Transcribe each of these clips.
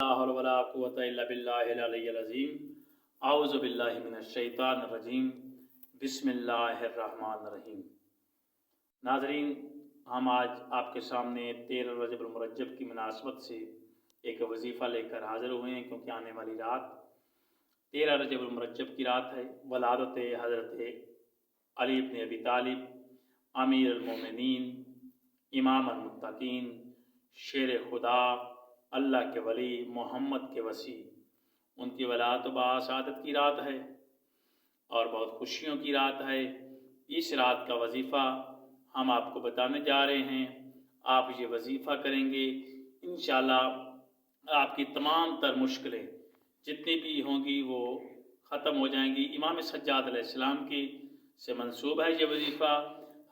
वला कुव्वता इल्ला बिल्लाहिल अलिय्यिल अज़ीम। औज़ु बिल्लाहि मिनश शैतानिर रजीम। बिस्मिल्लाहिर रहमानिर रहीम। नाज़रीन, हम आज आपके सामने 13 रजब मुरज्जब की मुनासबत से एक वजीफ़ा लेकर हाज़िर हुए हैं, क्योंकि आने वाली रात 13 रजब मुरज्जब की रात है। वलादत हज़रत अली इब्न अबी तालिब अमीर अल-मोमिनीन, इमाम अल-मुत्तकीन, शेर खुदा, अल्लाह के वली, मोहम्मद के वसी, उनकी वलादत बासादत की रात है और बहुत खुशियों की रात है। इस रात का वजीफ़ा हम आपको बताने जा रहे हैं। आप ये वजीफ़ा करेंगे, इंशाअल्लाह आपकी तमाम तर मुश्किलें जितनी भी होंगी वो ख़त्म हो जाएंगी। इमाम सज्जाद अलैहिस्सलाम की से मंसूब है ये वजीफ़ा।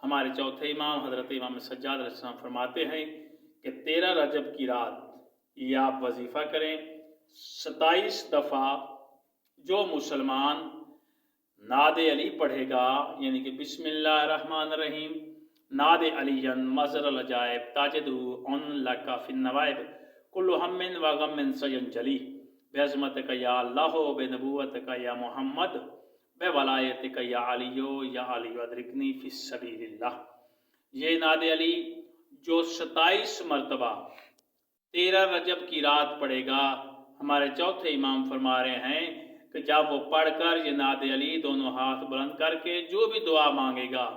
हमारे चौथे इमाम हज़रत इमाम सज्जाद अलैहिस्सलाम फरमाते हैं कि 13 रजब की रात ये आप वजीफ़ा करें। 27 दफ़ा जो मुसलमान नादे अली पढ़ेगा, यानी कि बिस्मिल्लाहिर्रहमानिर्रहीम, नादे अलीयन मज़रल अजायब ताजिदु उन लका फिन नवाइब कुल्लु हम्मिन व गम्मिन सयंजली बेअज़मतिका या अल्लाह बेनबुव्वतिका या मोहम्मद बेवलायतिका या अलियो या अली अदरिकनी फिस सबीलिल्लाह। ये नादे अली जो 27 मरतबा 13 रजब की रात पढ़ेगा, हमारे चौथे इमाम फरमा रहे हैं कि जब वो पढ़कर ये नादे अली दोनों हाथ बुलंद करके जो भी दुआ मांगेगा,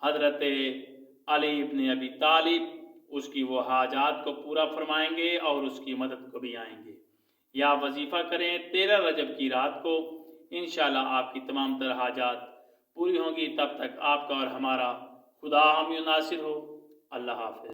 हज़रत अली इब्न अबी तालिब उसकी वो हाजात को पूरा फरमाएंगे और उसकी मदद को भी आएंगे। या वजीफ़ा करें 13 रजब की रात को, इंशाअल्लाह आपकी तमाम तरह हाजात पूरी होंगी। तब तक आपका और हमारा खुदा हामी नासिर हो। अल्लाह हाफ़िज़।